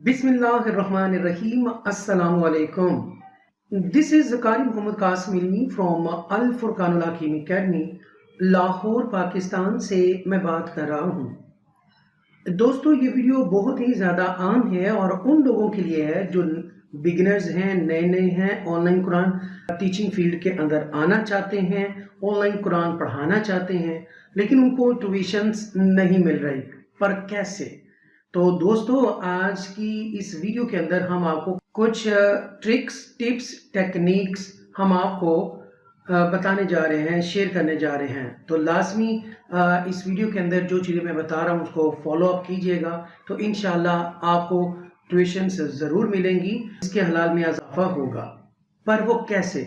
بسم اللہ الرحمن الرحیم. السلام علیکم. This is قاری محمد قاسم علمی from Al-Furqan Ul Hakeem Academy Lahore Pakistan سے میں بات کر رہا ہوں. دوستو یہ ویڈیو بہت ہی زیادہ عام ہے اور ان لوگوں کے لیے ہے جو بگنرز ہیں, نئے ہیں, on line Quran teaching field کے اندر آنا چاہتے ہیں, آن لائن قرآن پڑھانا چاہتے ہیں لیکن ان کو ٹیوشنز نہیں مل رہی. پر کیسے؟ تو دوستو آج کی اس ویڈیو کے اندر ہم آپ کو کچھ ٹرکس, ٹپس, ٹیکنیکس ہم آپ کو بتانے جا رہے ہیں, شیئر کرنے جا رہے ہیں. تو لازمی اس ویڈیو کے اندر جو چیزیں میں بتا رہا ہوں اس کو فالو اپ کیجئے گا تو انشاءاللہ آپ کو ٹیوشنز ضرور ملیں گی, اس کے حلال میں اضافہ ہوگا. پر وہ کیسے؟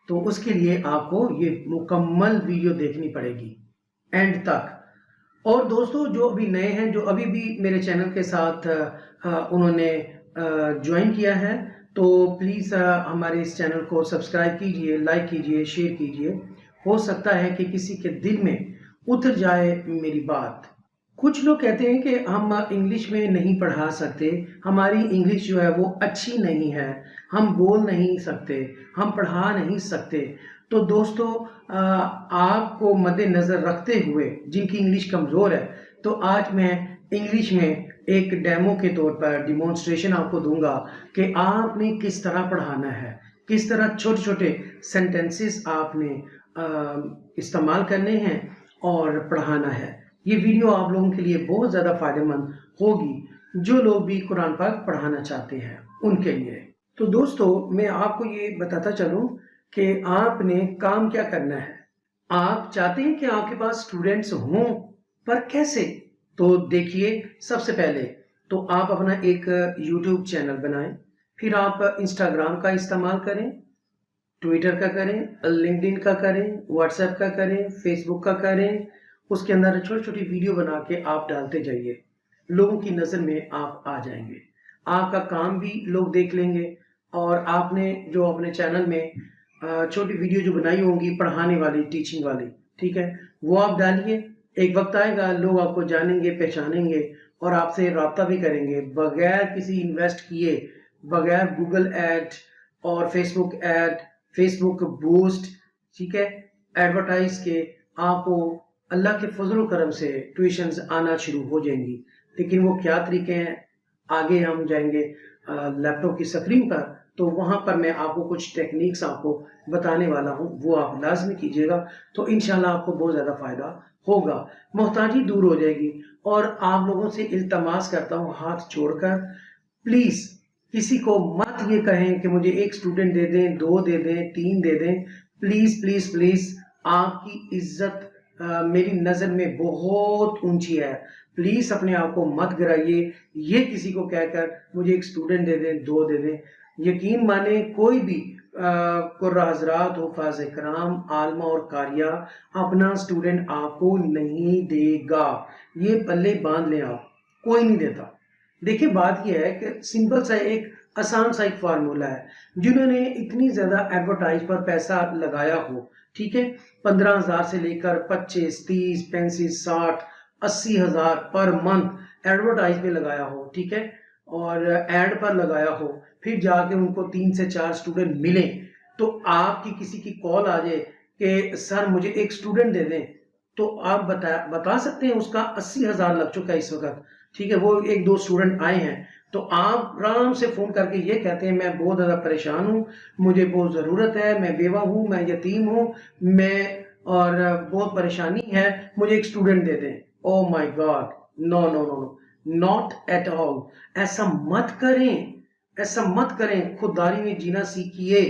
تو اس کے لیے آپ کو یہ مکمل ویڈیو دیکھنی پڑے گی اینڈ تک. اور دوستو جو ابھی نئے ہیں, جو ابھی بھی میرے چینل کے ساتھ انہوں نے جوائن کیا ہے, تو پلیز ہمارے اس چینل کو سبسکرائب کیجئے, لائک کیجئے, شیئر کیجئے. ہو سکتا ہے کہ کسی کے دل میں اتر جائے میری بات. کچھ لوگ کہتے ہیں کہ ہم انگلش میں نہیں پڑھا سکتے, ہماری انگلش جو ہے وہ اچھی نہیں ہے, ہم بول نہیں سکتے, ہم پڑھا نہیں سکتے. تو دوستو آپ کو مد نظر رکھتے ہوئے جن کی انگلش کمزور ہے, تو آج میں انگلش میں ایک ڈیمو کے طور پر ڈیمونسٹریشن آپ کو دوں گا کہ آپ نے کس طرح پڑھانا ہے, کس طرح چھوٹے چھوٹے سینٹنسز آپ نے استعمال کرنے ہیں اور پڑھانا ہے. یہ ویڈیو آپ لوگوں کے لیے بہت زیادہ فائدہ مند ہوگی جو لوگ بھی قرآن پاک پڑھانا چاہتے ہیں ان کے لیے. تو دوستو میں آپ کو یہ بتاتا چلوں کہ آپ نے کام کیا کرنا ہے. آپ چاہتے ہیں کہ آپ کے پاس اسٹوڈنٹس ہوں, پر کیسے؟ تو دیکھیے, سب سے پہلے تو آپ اپنا ایک یوٹیوب چینل بنائیں, پھر آپ انسٹاگرام کا استعمال کریں, ٹویٹر کا کریں, لنکڈ ان کا کریں, واٹس ایپ کا کریں, فیس بک کا کریں. اس کے اندر چھوٹی چھوٹی ویڈیو بنا کے آپ ڈالتے جائیے, لوگوں کی نظر میں آپ آ جائیں گے, آپ کا کام بھی لوگ دیکھ لیں گے. اور آپ نے جو اپنے چینل میں چھوٹی ویڈیو جو بنائی ہوں گی پڑھانے والی, ٹیچنگ والی, ٹھیک ہے, وہ آپ ڈالیے. ایک وقت آئے گا لوگ آپ کو جانیں گے, پہچانیں گے اور آپ سے رابطہ بھی کریں گے بغیر کسی انویسٹ کیے, بغیر گوگل ایڈ اور فیس بک ایڈ, فیس بک بوسٹ, ٹھیک ہے, ایڈورٹائز کے. آپ کو اللہ کے فضل و کرم سے ٹیوشنز آنا شروع ہو جائیں گی. لیکن وہ کیا طریقے ہیں, آگے ہم جائیں گے لیپ ٹاپ کی اسکرین پر, تو وہاں پر میں آپ کو کچھ ٹیکنیکس آپ کو بتانے والا ہوں, وہ آپ لازمی کیجئے گا تو انشاءاللہ آپ کو بہت زیادہ فائدہ ہوگا, محتاجی دور ہو جائے گی. اور آپ لوگوں سے التماس کرتا ہوں ہاتھ چھوڑ کر, پلیز کسی کو مت یہ کہیں کہ مجھے ایک سٹوڈنٹ دے دیں, 2 دے دیں, 3 دے دیں. پلیز پلیز پلیز, آپ کی عزت میری نظر میں بہت اونچی ہے. پلیز اپنے آپ کو مت گرائیے یہ کسی کو کہہ کر مجھے ایک سٹوڈنٹ دے دیں, 2 دے دیں. یقین مانیں کوئی بھی قرہ حضرات, حفاظ کرام, عالمہ اور قاریہ اپنا سٹوڈنٹ آپ کو نہیں دے گا. یہ پلے باندھ لیں, آپ کوئی نہیں دیتا. دیکھیں بات یہ ہے کہ سمپل سا ایک آسان سا ایک فارمولہ ہے. جنہوں نے اتنی زیادہ ایڈورٹائز پر پیسہ لگایا ہو, ٹھیک ہے, 15,000 سے لے کر 25, 30, 35, 60, 80,000 پر منتھ ایڈورٹائز پہ لگایا ہو, ٹھیک ہے, اور ایڈ پر لگایا ہو, پھر جا کے ان کو 3 سے 4 سٹوڈنٹ ملیں, تو آپ کی کسی کی کال آ جائے کہ سر مجھے ایک سٹوڈنٹ دے دیں, تو آپ بتا سکتے ہیں اس کا 80,000 لگ چکا ہے اس وقت, ٹھیک ہے, وہ 1-2 سٹوڈنٹ آئے ہیں. تو آپ آرام سے فون کر کے یہ کہتے ہیں میں بہت زیادہ پریشان ہوں, مجھے بہت ضرورت ہے, میں بیوہ ہوں, میں یتیم ہوں, میں اور بہت پریشانی ہے, مجھے ایک سٹوڈنٹ دے دیں. Oh my God, no no no no, not at all. ایسا مت کریں, ایسا مت کریں. خودداری میں جینا سیکھیے.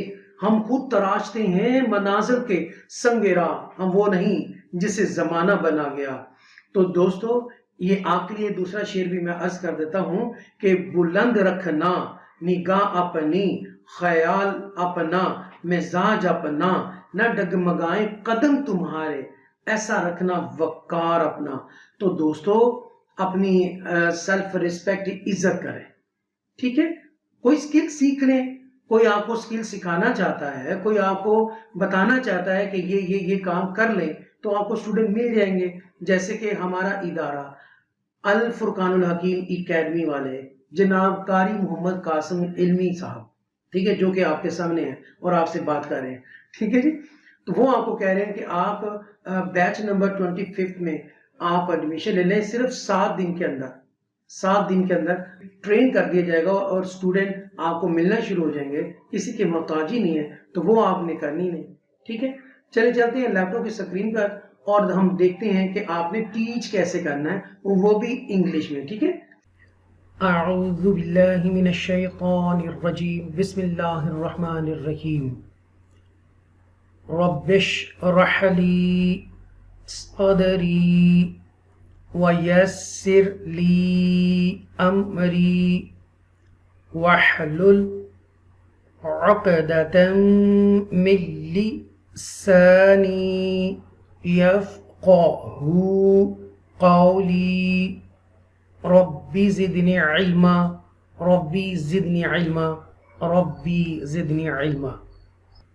ہم خود تراشتے ہیں مناظر کے سنگ راہ, ہم وہ نہیں جسے زمانہ بنا گیا. تو دوستو یہ آپ کے لیے دوسرا شعر بھی میں عرض کر دیتا ہوں کہ بلند رکھنا نگاہ اپنی, خیال اپنا, مزاج اپنا, نہ ڈگمگائیں قدم تمہارے, ایسا رکھنا وقار اپنا. تو دوستو اپنی سیلف ریسپیکٹ, عزت کریں, ٹھیک ہے. کوئی سکل سیکھ لیں, کوئی آپ کو سکل سکھانا چاہتا ہے, کوئی آپ کو بتانا چاہتا ہے کہ یہ کام کر لیں, تو آپ کو سٹوڈنٹ مل جائیں گے. جیسے کہ ہمارا ادارہ الفرقان الحکیم اکیڈمی والے, جناب قاری محمد قاسم علمی صاحب، ٹھیک ہے، جو کہ آپ کے سامنے ہیں اور آپ سے بات کر رہے ہیں، ٹھیک ہے جی. تو وہ آپ کو کہہ رہے ہیں کہ آپ بیچ نمبر 25 میں آپ ایڈمیشن لے لیں. صرف 7 دن کے اندر 7 دن کے اندر ٹرین کر دیا جائے گا اور اسٹوڈنٹ آپ کو ملنا شروع ہو جائیں گے. کسی کے محتاج ہی نہیں ہے تو وہ آپ نے کرنی نہیں. ٹھیک ہے، چلے چلتے ہیں لیپ ٹاپ کی اسکرین پر اور ہم دیکھتے ہیں کہ آپ نے ٹیچ کیسے کرنا ہے، وہ بھی انگلش میں. ٹھیک ہے، اعوذ باللہ من الشیطان الرجیم، بسم اللہ الرحمن الرحیم. رب اشرح لی صدری ویسر لی امری واحلل عقدۃ من لسانی یفقہوا قولی. ربی زدنی علما، ربی زدنی علما، ربی زدنی علما.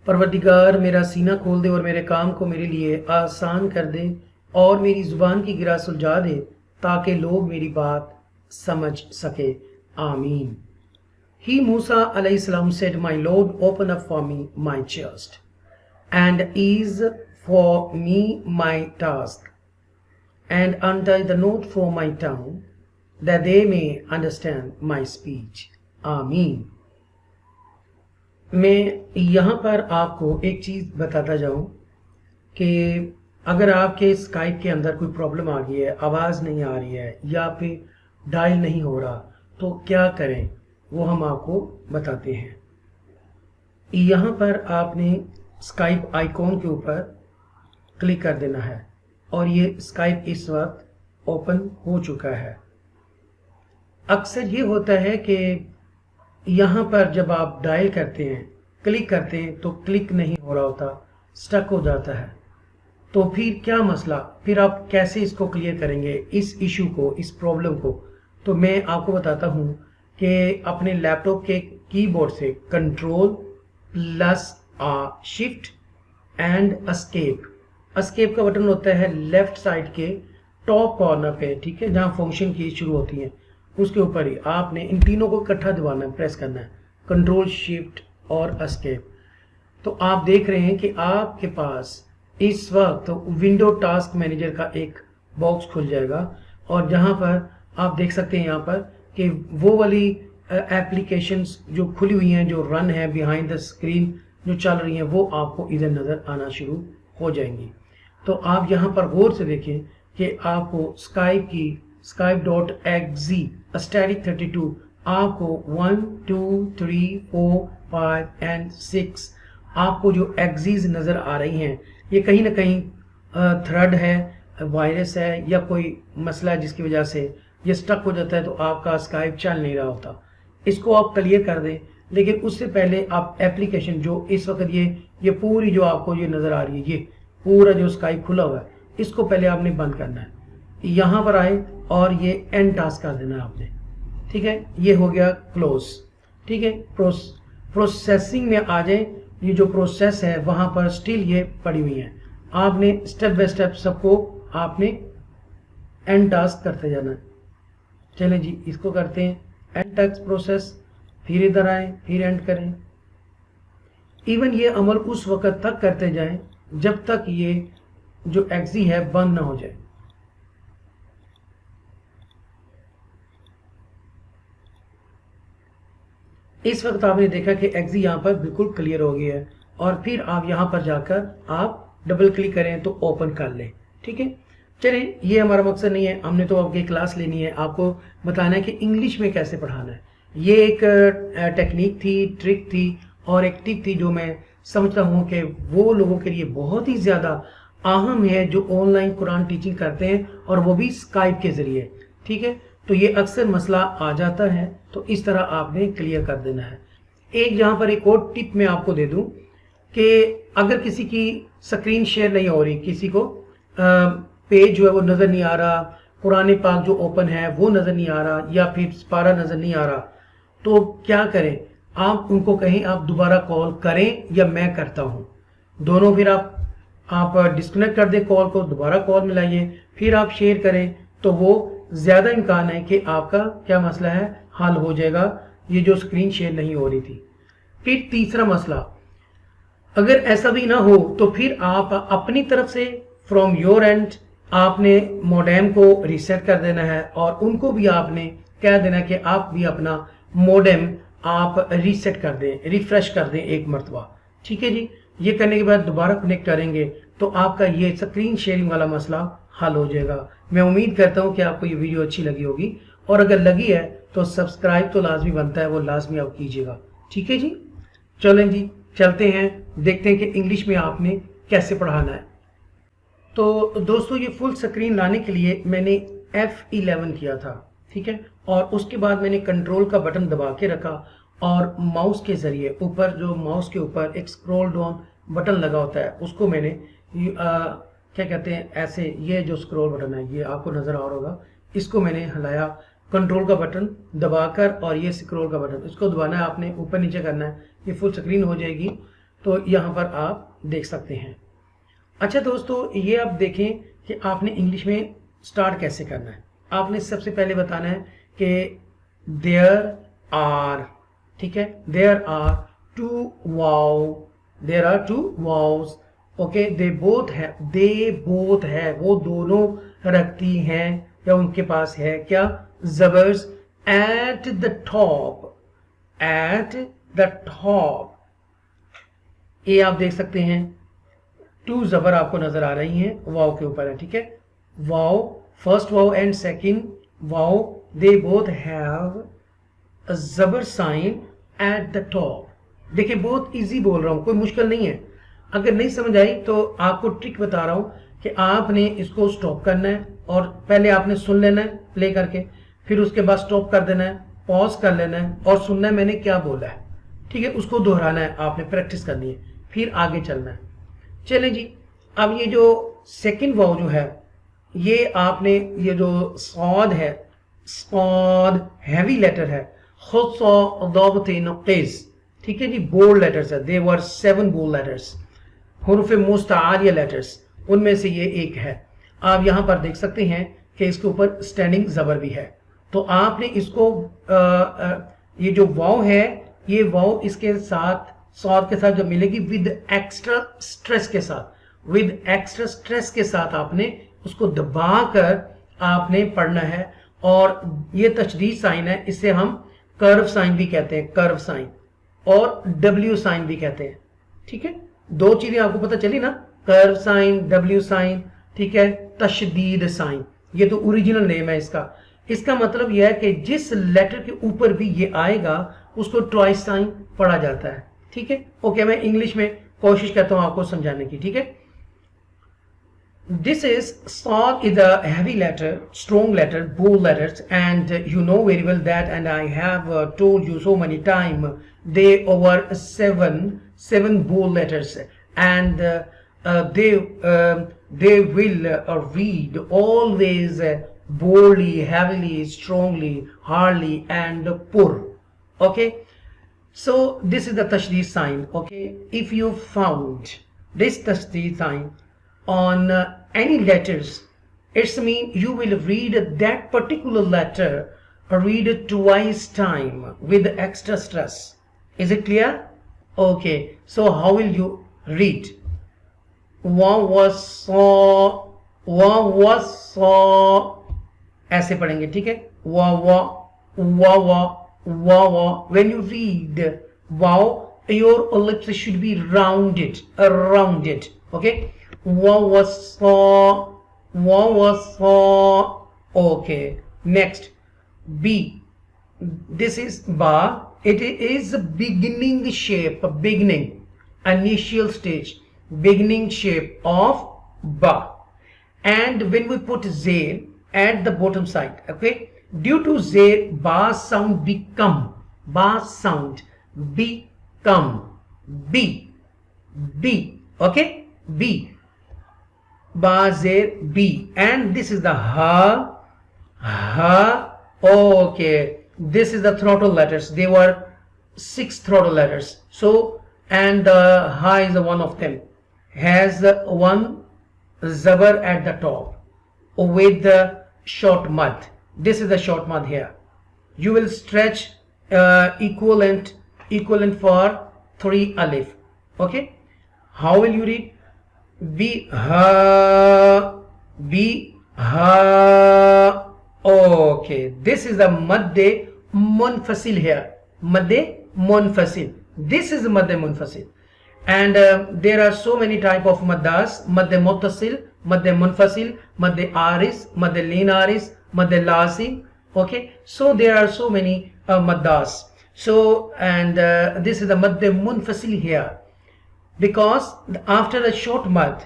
پروردگار میرا سینہ کھول دے اور میرے کام کو میرے لیے آسان کر دے اور میری زبان کی گرا سلجھا دے تاکہ لوگ میری بات سمجھ سکے. آمین. He Musa alayhi salam said, My Lord, open up for me my chest and ease for me my task and untie the knot for my tongue that they may understand my speech. آمین. میں یہاں پر آپ کو ایک چیز بتاتا جاؤں کہ اگر آپ کے اسکائپ کے اندر کوئی پرابلم آ گئی ہے، آواز نہیں آ رہی ہے یا پھر ڈائل نہیں ہو رہا، تو کیا کریں وہ ہم آپ کو بتاتے ہیں. یہاں پر آپ نے اسکائپ آئیکن کے اوپر کلک کر دینا ہے اور یہ اسکائپ اس وقت اوپن ہو چکا ہے. اکثر یہ ہوتا ہے کہ یہاں پر جب آپ ڈائل کرتے ہیں، کلک کرتے ہیں تو کلک نہیں ہو رہا ہوتا، سٹک ہو جاتا ہے. تو پھر کیا مسئلہ، پھر آپ کیسے اس کو کلیئر کریں گے، اس ایشو کو، اس پرابلم کو؟ تو میں آپ کو بتاتا ہوں کہ اپنے لیپ ٹاپ کے کی بورڈ سے control plus shift and escape کا بٹن ہوتا ہے لیفٹ سائڈ کے ٹاپ کارنر پہ، ٹھیک ہے، جہاں فنکشن کی شروع ہوتی ہیں اس کے اوپر ہی آپ نے ان تینوں کو اکٹھا دبانا ہے، پریس کرنا ہے، کنٹرول شفٹ اور اسکیپ. تو آپ دیکھ رہے ہیں کہ آپ کے پاس اس وقت ونڈو ٹاسک مینیجر کا ایک باکس کھل جائے گا اور جہاں پر آپ دیکھ سکتے ہیں یہاں پر کہ وہ والی ایپلیکیشنز جو کھلی ہوئی ہیں، جو رن ہے بیہائنڈ دا اسکرین، جو چل رہی ہیں، وہ آپ کو ادھر نظر آنا شروع ہو جائیں گی. تو آپ یہاں پر غور سے دیکھیں کہ آپ کو skype.exe static 32 آپ کو 1 2 3 4 5 and 6 آپ کو جو ایگزیز نظر آ رہی ہیں، یہ کہیں نہ کہیں تھریڈ ہے، وائرس ہے یا کوئی مسئلہ ہے جس کی وجہ سے یہ سٹک ہو جاتا ہے تو آپ کا اسکائپ چل نہیں رہا ہوتا. اس کو آپ کلیئر کر دیں، لیکن اس سے پہلے آپ ایپلیکیشن جو اس وقت یہ پوری جو آپ کو یہ نظر آ رہی ہے، یہ پورا جو اسکائپ کھلا ہوا ہے، اس کو پہلے آپ نے بند کرنا ہے. یہاں پر آئے اور یہ اینڈ ٹاسک کر دینا ہے آپ نے، ٹھیک ہے، یہ ہو گیا کلوز. ٹھیک ہے، پروسیسنگ میں آ جائیں. یہ جو پروسیس ہے وہاں پر سٹل یہ پڑی ہوئی ہیں، آپ نے سٹیپ بائی سٹیپ سب کو آپ نے اینڈ ٹاسک کرتے جانا ہے. چلیں جی اس کو کرتے ہیں اینڈ ٹاسک پروسیس، پھر ادھر آئیں، پھر اینڈ کریں. ایون یہ عمل اس وقت تک کرتے جائیں جب تک یہ جو ایگزی ہے بند نہ ہو جائے. اس وقت آپ نے دیکھا کہ ایگزی یہاں پر بالکل کلیئر ہو گیا ہے اور پھر آپ یہاں پر جا کر آپ ڈبل کلک کریں تو اوپن کر لیں. ٹھیک ہے، چلیں یہ ہمارا مقصد نہیں ہے، ہم نے تو آپ کی کلاس لینی ہے، آپ کو بتانا ہے کہ انگلش میں کیسے پڑھانا ہے. یہ ایک ٹیکنیک تھی، ٹرک تھی اور ایک ٹپ تھی جو میں سمجھتا ہوں کہ وہ لوگوں کے لیے بہت ہی زیادہ اہم ہے جو آن لائن قرآن ٹیچنگ کرتے ہیں اور وہ بھی اسکائپ کے ذریعے. ٹھیک ہے، تو یہ اکثر مسئلہ آ جاتا ہے تو اس طرح آپ نے کلیئر کر دینا ہے. ایک یہاں پر ایک اور ٹپ میں آپ کو دے دوں کہ اگر کسی کی سکرین شیئر نہیں ہو رہی، کسی کو پیج جو ہے وہ نظر نہیں آ رہا، قرآن پاک جو اوپن ہے وہ نظر نہیں آ رہا یا پھر سپارہ نظر نہیں آ رہا، تو کیا کریں؟ آپ ان کو کہیں آپ دوبارہ کال کریں یا میں کرتا ہوں، دونوں. پھر آپ ڈسکنیکٹ کر دیں کال کو، دوبارہ کال ملائیے، پھر آپ شیئر کریں تو وہ زیادہ امکان ہے کہ آپ کا کیا مسئلہ ہے، حل ہو جائے گا یہ جو اسکرین شیئر نہیں ہو رہی تھی۔ پھر تیسرا مسئلہ، اگر ایسا بھی نہ ہو تو پھر آپ اپنی طرف سے فرام یور اینڈ آپ نے موڈیم کو ریسیٹ کر دینا ہے، اور ان کو بھی آپ نے کہہ دینا کہ آپ بھی اپنا موڈیم آپ ریسیٹ کر دیں، ریفریش کر دیں ایک مرتبہ، ٹھیک ہے جی۔ یہ کرنے کے بعد دوبارہ کنیکٹ کریں گے تو آپ کا یہ اسکرین شیئرنگ والا مسئلہ حل ہو جائے گا۔ میں امید کرتا ہوں کہ آپ کو یہ ویڈیو اچھی لگی ہوگی، اور اگر لگی ہے تو سبسکرائب تو لازمی بنتا ہے، وہ لازمی آپ کیجیے گا، ٹھیک ہے جی۔ چلیں جی چلتے ہیں، دیکھتے ہیں کہ انگلش میں آپ نے کیسے پڑھانا ہے۔ تو دوستو یہ فل سکرین لانے کے لیے میں نے F11 کیا تھا، ٹھیک ہے، اور اس کے بعد میں نے کنٹرول کا بٹن دبا کے رکھا، اور ماؤس کے ذریعے اوپر جو ماؤس کے اوپر ایک سکرول ڈاؤن بٹن لگا ہوتا ہے اس کو میں نے کیا کہتے ہیں ایسے، یہ جو سکرول بٹن ہے یہ آپ کو نظر آ رہا ہوگا، اس کو میں نے ہلایا کنٹرول کا بٹن دبا کر، اور یہ سکرول کا بٹن اس کو دبانا ہے آپ نے، اوپر نیچے کرنا ہے، یہ فل سکرین ہو جائے گی۔ تو یہاں پر آپ دیکھ سکتے ہیں۔ اچھا دوستو یہ آپ دیکھیں کہ آپ نے انگلش میں سٹارٹ کیسے کرنا ہے۔ آپ نے سب سے پہلے بتانا ہے کہ there are، ٹھیک ہے، there are two vowels، okay، they both have، وہ دونوں رکھتی ہیں یا ان کے پاس ہے کیا، زبرز at the top، یہ آپ دیکھ سکتے ہیں، ٹو زبر آپ کو نظر آ رہی ہیں واو کے اوپر ہے، ٹھیک ہے، واو فرسٹ واو اینڈ سیکنڈ واو، they both have a زبر سائن at the top۔ دیکھیں بہت ایزی بول رہا ہوں، کوئی مشکل نہیں ہے۔ اگر نہیں سمجھ آئی تو آپ کو ٹرک بتا رہا ہوں کہ آپ نے اس کو سٹاپ کرنا ہے، اور پہلے آپ نے سن لینا ہے پلے کر کے، پھر اس کے بعد سٹاپ کر دینا ہے، پاز کر لینا ہے، اور سننا ہے میں نے کیا بولا ہے، ٹھیک ہے، اس کو دہرانا ہے، آپ نے پریکٹس کرنی ہے، پھر آگے چلنا ہے۔ چلیں جی، اب یہ جو سیکنڈ واو جو ہے یہ آپ نے، یہ جو صاد ہے، صاد ہیوی لیٹر ہے، خود سو ضابطین قیز، ٹھیک ہے جی، بولڈ لیٹرز ہے، they were 7 bold letters، حروف مستعالیہ لیٹرز، ان میں سے یہ ایک ہے۔ آپ یہاں پر دیکھ سکتے ہیں کہ اس کے اوپر اسٹینڈنگ زبر بھی ہے، تو آپ نے اس کو یہ جو واو ہے، یہ واو اس کے ساتھ صاد کے ساتھ جب ملے گی ود ایکسٹرا سٹریس کے ساتھ آپ نے اس کو دبا کر آپ نے پڑھنا ہے، اور یہ تشدید سائن ہے، اس سے ہم کرو سائن بھی کہتے ہیں، کرو سائن، اور ڈبلیو سائن بھی کہتے ہیں، ٹھیک ہے، دو چیزیں آپ کو پتہ چلی نا، کرو سائن، ڈبلیو سائن، ٹھیک ہے، تشدید سائن، یہ تو اوریجنل نیم ہے اس کا مطلب یہ ہے کہ جس لیٹر کے اوپر بھی یہ آئے گا اس کو ٹوائس سائن پڑھا جاتا ہے، ٹھیک ہے۔ اوکے، میں انگلش میں کوشش کرتا ہوں آپ کو سمجھانے کی، ٹھیک ہے۔ This is Sad is a heavy letter, strong letter, bold letters, and you know very well that, and I have told you so many times, they over seven bold letters, and they will read always boldly, heavily, strongly, hardly, and poor. Okay. So this is the tashdid sign, okay? If you found this tashdid sign on any letters, it's mean you will read that particular letter, read it twice time with extra stress. Is it clear? Okay, so how will you read? ایسے پڑھیں گے، ٹھیک ہے، when you read wow, your lips should be rounded, okay, okay. Next, B, this is ba, it is beginning shape, initial stage, beginning shape of ba, and when we put zair at the bottom side, okay, due to zair ba sound become b, okay, b, ba zair b, and this is the ha, okay, this is the throttle letters, they were 6 throttle letters, so, and the ha is one of them, has one zabar at the top with the short mud. This is the short mud here, you will stretch equivalent for 3 alif. Okay, how will you read? Biha. Okay, this is the madde munfasil here. Madde munfasil. This is madde munfasil. And there are so many type of maddas: madde muttasil, madde munfasil, madde aris, madde lin aris, madde lazim. Okay, so there are so many maddas. So, and this is the madde munfasil here, because after the short mad,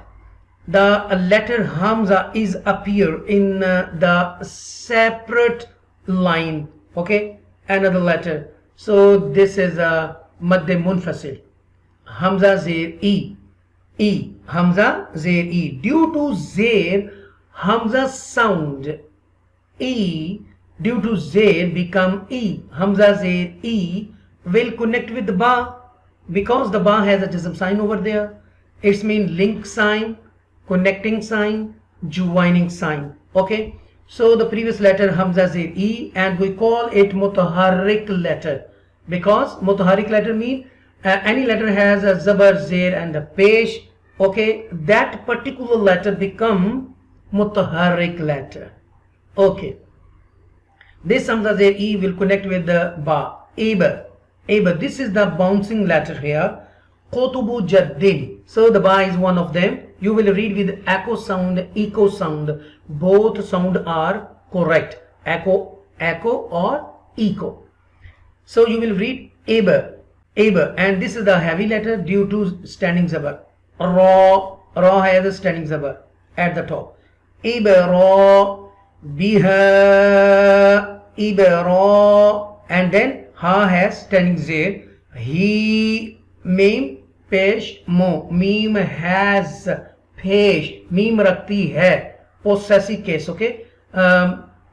the letter hamza is appear in the separate line. Okay, another letter. So this is a madde munfasil. Hamza Zair E. Hamza Zair E. Due to Zair, Hamza sound E, due to Zair become E. Hamza Zair E will connect with the Ba, because the Ba has a jazm sign over there. It's mean link sign, connecting sign, joining sign. Okay, so the previous letter Hamza Zair E, and we call it mutaharrik letter, because mutaharrik letter mean any letter has a zabar, zair and a pesh. Okay, that particular letter become mutaharrik letter. Okay, this Hamza Zair E will connect with the Ba. Eba. This is the bouncing letter here. Qutubu Jaddin. So the Ba is one of them. You will read with echo sound, echo sound. Both sound are correct. Echo or echo. So you will read Eba. And this is the heavy letter due to standing zabar. Ra has a standing zabar at the top. Ibra, biha, ibra, and then ha has standing zair. He, mim, pesh, mo. Mim has pesh. Mim rakti hai. Possessive case. Okay.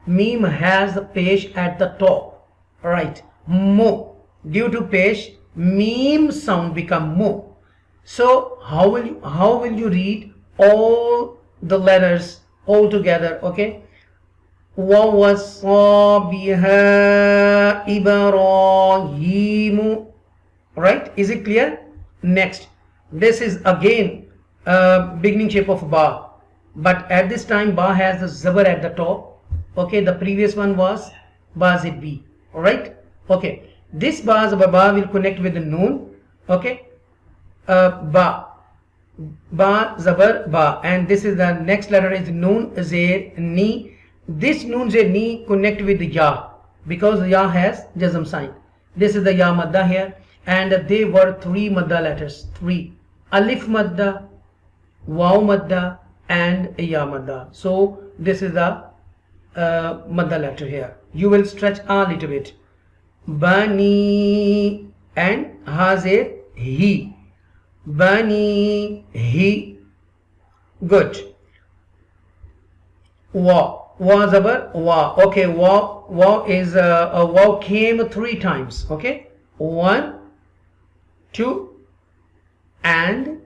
Mim has the pesh at the top. Right. Mo. Due to pesh, meme sound become mo. So how will you read all the letters all together? Okay, wa wasabiha Ibrahim. Right, is it clear? Next, this is again beginning shape of Ba, but at this time Ba has the zabar at the top. Okay, the previous one was Ba Zid B. Alright, okay. This Ba will connect with the Noon. Okay, Ba Zabar Ba, and this is the next letter is Noon Zair Ni. This Noon Zair Ni connect with the Ya, because the Ya has jazm sign. This is the Ya madda here, and they were 3 madda letters. 3 Alif madda, Waw madda, and Ya madda. So this is the madda letter here. You will stretch a little bit. Bani and Hazir He. Bani He. Good. Wa zabar wa. Okay, wa is a wa came 3 times. Okay, 1, 2, and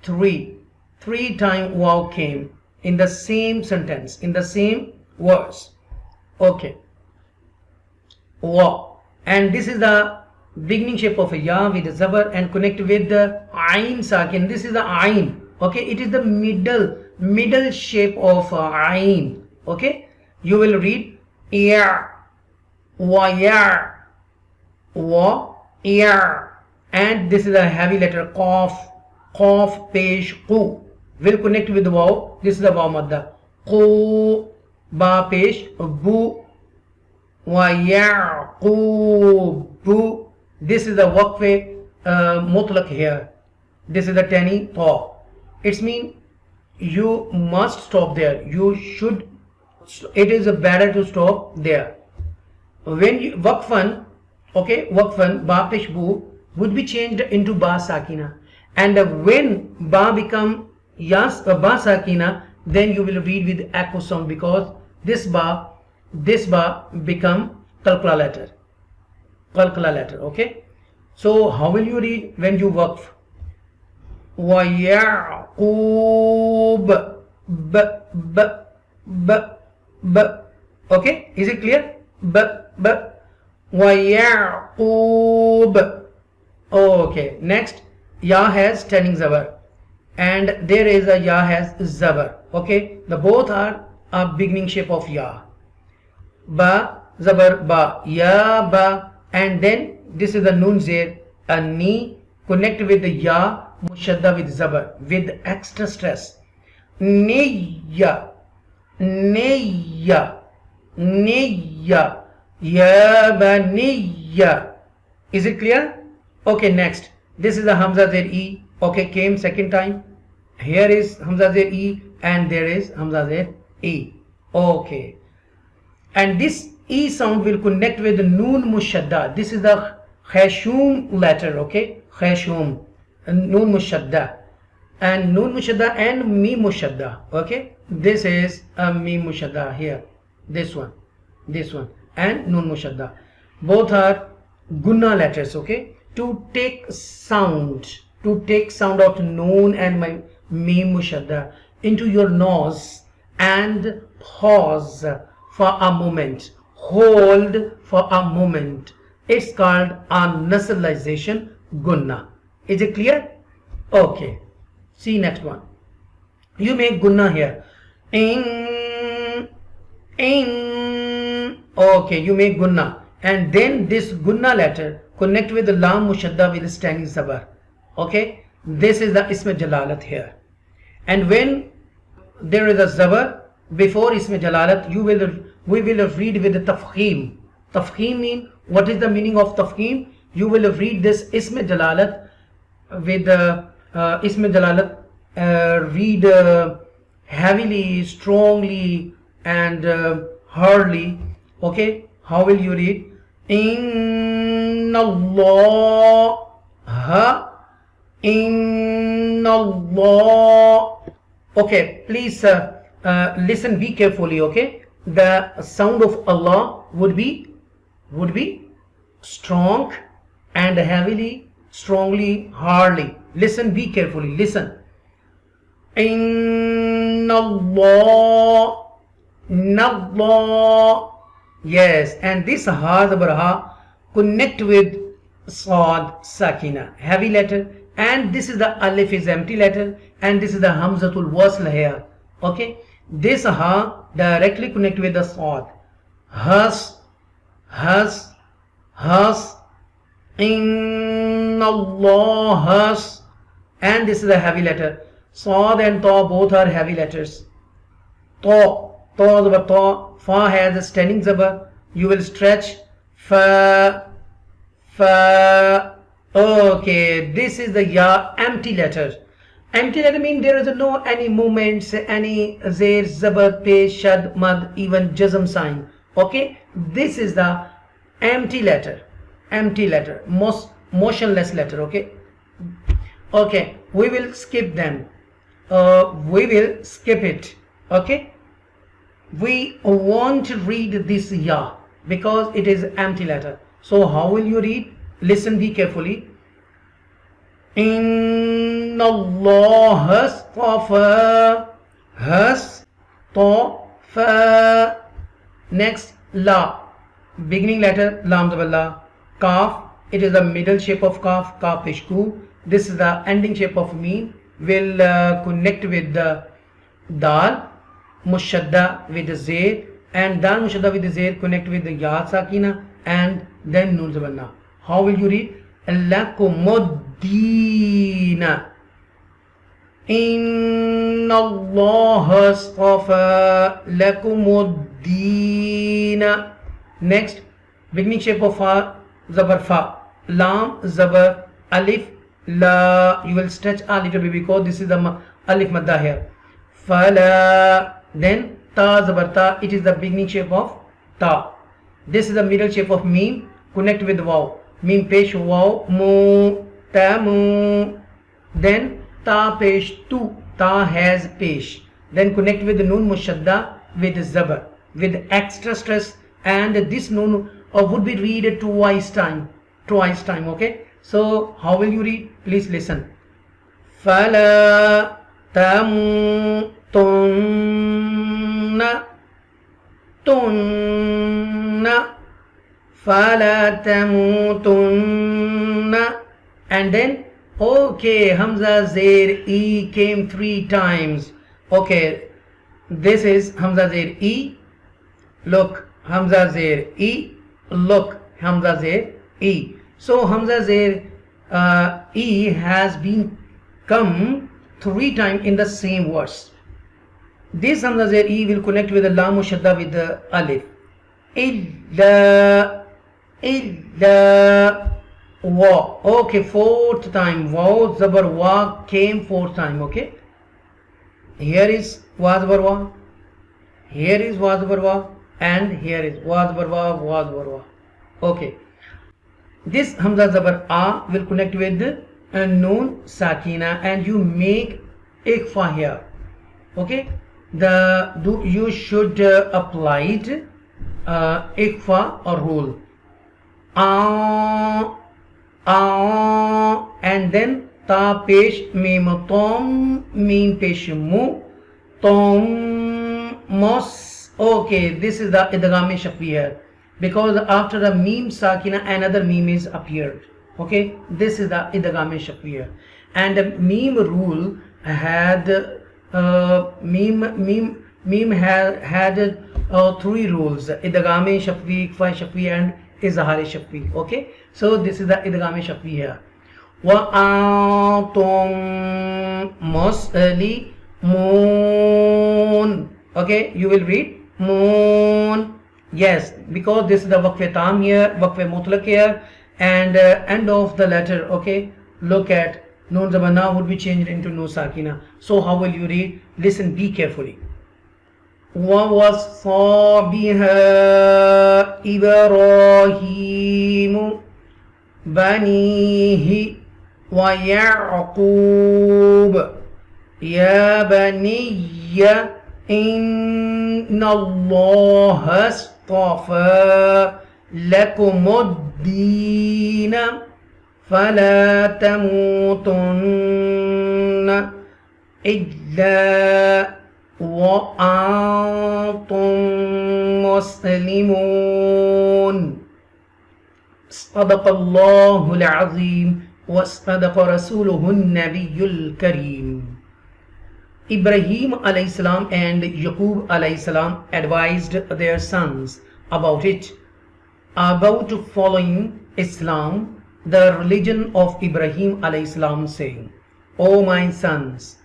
3. 3 times wa came in the same sentence, in the same words. Okay, wa. And this is the beginning shape of a Ya with the zabar and connect with the Ain Sakin. This is the Ain. Okay, it is the middle shape of Ain. Okay, you will read Ya, Wa Ya, Wa Ya, and this is a heavy letter Qaf, Pesh, Qu will connect with the Waw. This is the Waw madda. Qu, Ba Pesh, Bu, Wa Ya'qubu. This is the waqf mutlaq here. This is the tani ta. It's mean you must stop there. You should. It is better to stop there. When you waqfan, okay, waqfan ba pesh bu would be changed into ba sakina, and when ba become ba sakina, then you will read with echo sound, because this ba become qalqala letter. Okay, so how will you read when you waqf? Wa Ya'qub, b. Okay, is it clear? B. وَيَعْقُوب. Okay, next, ya has standing zabar, and there is a ya has zabar. Okay, the both are a beginning shape of ya. Ba zabar ba, ya ba, and then this is the nun zair, a ni, connect with the ya mushadda with zabar with extra stress. Niyya, niyya, niyya, ya baniyya. Is it clear? Okay, next, this is the hamza zair e. Okay, came second time. Here is hamza zair e and there is hamza zair e. Okay, and this e sound will connect with the noon mushadda. This is the khashum letter. Okay, khashum, noon mushadda, and noon mushadda and mim mushadda. Okay, this is a mim mushadda here, this one and noon mushadda. Both are gunna letters. Okay, to take sound of noon and my mim mushadda into your nose and pause for a moment, hold for a moment. It's called a nasalization gunna. Is it clear? Okay, see next one. You make gunna here. In. Okay, you make gunna, and then this gunna letter connect with the lam mushadda with the standing zabar. Okay, this is the ism jalalat here, and when there is a zabar before ism jalalat, we will read with the tafkhim. Tafkhim mean, what is the meaning of tafkhim? You will read this ism jalalat with ism jalalat, read heavily, strongly, and hardly. Okay, how will you read? Inna Allah, Inna Allah. Okay, please listen, be carefully. Okay, the sound of Allah would be strong and heavily, strongly, hardly. Listen, be carefully, listen. Inna Allah, Nallah. Yes, and this ha zabar ha connect with sad sakina, heavy letter, and this is the alif is empty letter, and this is the hamzatul wasl here. Okay, this ha directly connect with the sad. Has, Inna Allah has, and this is the heavy letter. Sad and ta both are heavy letters. Ta zabar ta. Fa has a standing zabar. You will stretch fa. Okay, this is the ya empty letter. Empty letter means there is no any movements, any zair, zabar, pesh, shad, mad, even jazm sign. Okay, this is the empty letter, most motionless letter. Okay, we will skip them. We will skip it. Okay, we want to read this ya because it is empty letter. So how will you read? Listen, be carefully. Inna Allah hastafa. Next, la, beginning letter, lam zabar la. Kaf, it is the middle shape of kaf, kaf peshku. This is the ending shape of meen. Will connect with the dal mushadda with the zair, and dal mushadda with the zair connect with the ya sakina, and then nun zabar na. How will you read? Lakumuddina. Inna Allah astafa lakumuddina. Next, beginning shape of fa, zabar fa, lam zabar alif la. You will stretch a little bit because this is the alif madda here. Fala. Then ta zabar ta, it is the beginning shape of ta. This is the middle shape of mim, connect with waw. Mim pesh waw mu tamu. Then ta pesh tu, ta has pesh. Then connect with the nun mushadda with zabar with extra stress, and this nun would be read twice time. Okay, so how will you read? Please listen. Fala tamutunna tunna فَلَا تَمُوتُنَّ. And then, okay, Hamza Zair E came 3 times. Okay, this is Hamza Zair E. Look, Hamza Zair E. Look, Hamza Zair E. So Hamza Zair E has been come 3 times in the same verse. This Hamza Zair E will connect with the lam shadda with the alif. Illa, illa, wa. Okay, 4th time. Waw zabar wa came 4th time. Okay. Here is wa zabar wa. Here is wa zabar wa. And here is wa zabar wa, wa zabar wa. Okay. This Hamza zabar a will connect with noon sakina and you make ikhfa here. Okay. You should apply it ikhfa or rule. And then ta pesh mim tom mim pesh mu tom mos. Okay, this is the idgham shafwi here because after the mim sakina another mim is appeared. Okay, this is the idgham shafwi here. And the mim rule had mim had 3 rules: idgham shafwi, ikhfa shafwi and izhar shafwi. Okay, so this is the idgham shafwi here. Wa antum muslimun. Okay, you will read moon. Yes, because this is the waqf tam here, waqf mutlaq here, and end of the letter. Okay, look at noon zamana would be changed into noon sakina. So how will you read? Listen, be carefully. وَوَصَّى بِهَا إِبْرَاهِيمُ بَنِيهِ وَيَعْقُوبُ يَا بَنِيَّ إِنَّ اللَّهَ اصْطَفَى لَكُمُ الدِّينَ فَلَا تَمُوتُنَّ إِلَّا وَأَنْتُمْ مُسْلِمُونَ. صدق اللہ العظیم وصدق رسولہ النبی الکریم. Ibrahim alayhi salam and Yaqub alayhi salam advised their sons about following Islam, the religion of Ibrahim alayhi salam, saying, O my sons,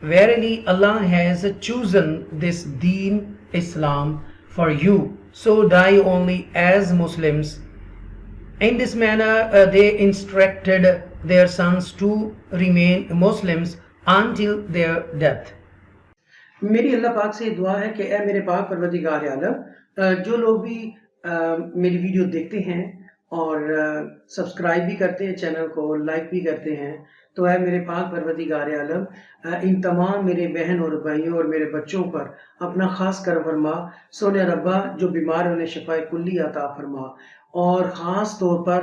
verily Allah has chosen this deen Islam for you, so die only as Muslims. In this manner they instructed their sons to remain Muslims until their death. میری اللہ پاک سے دعا ہے کہ اے میرے پاک پروردگار عالم، جو لوگ بھی میری ویڈیو دیکھتے ہیں اور سبسکرائب بھی کرتے ہیں چینل کو، لائک بھی کرتے ہیں، تو اے میرے پاک پروردگار عالم ان تمام میرے بہن اور بھائیوں اور میرے بچوں پر اپنا خاص کرم فرما. سونے ربا جو بیمار انہیں شفا کلی عطا فرما، اور خاص طور پر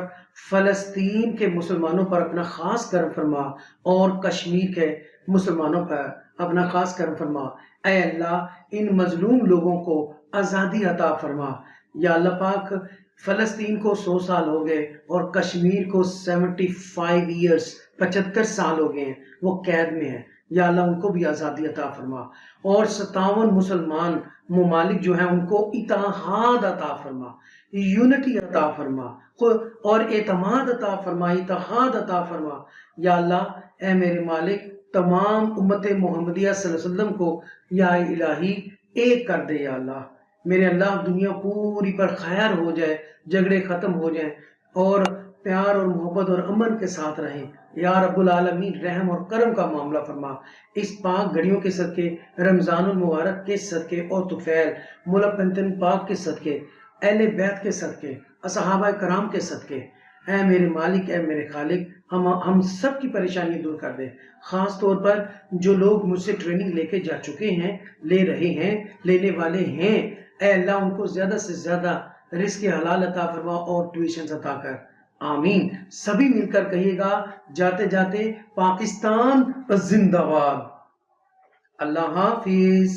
فلسطین کے مسلمانوں پر اپنا خاص کرم فرما اور کشمیر کے مسلمانوں پر اپنا خاص کرم فرما. اے اللہ ان مظلوم لوگوں کو آزادی عطا فرما. یا اللہ پاک فلسطین کو 100 سال ہو گئے اور کشمیر کو 75 ایئرز 75 سال ہو گئے ہیں وہ قید میں ہیں. یا اللہ ان کو بھی آزادی عطا فرما، اور 57 مسلمان ممالک جو ہیں ان کو اتحاد عطا فرما، یونٹی عطا فرما اور اعتماد عطا فرما، اتحاد عطا فرما. یا اللہ اے میرے مالک تمام امت محمدیہ صلی اللہ علیہ وسلم کو یا الہی ایک کر دے. یا اللہ میرے اللہ دنیا پوری پر خیر ہو جائے، جھگڑے ختم ہو جائیں اور پیار اور محبت اور امن کے ساتھ رہیں. یا رب العالمین رحم اور کرم کا معاملہ فرما. اس پاک گھڑیوں کے صدقے، رمضان المبارک کے صدقے اور طفیل ملک بنتن پاک کے صدقے، اہل بیت کے صدقے، صحابہ کرام کے صدقے، اے میرے مالک اے میرے خالق ہم سب کی پریشانی دور کر دے. خاص طور پر جو لوگ مجھ سے ٹریننگ لے کے جا چکے ہیں، لے رہے ہیں، لینے والے ہیں، اے اللہ ان کو زیادہ سے زیادہ رزق حلال عطا فرما اور ٹیوشن عطا کر. آمین. سبھی مل کر کہیے گا جاتے جاتے پاکستان زندہ باد. اللہ حافظ.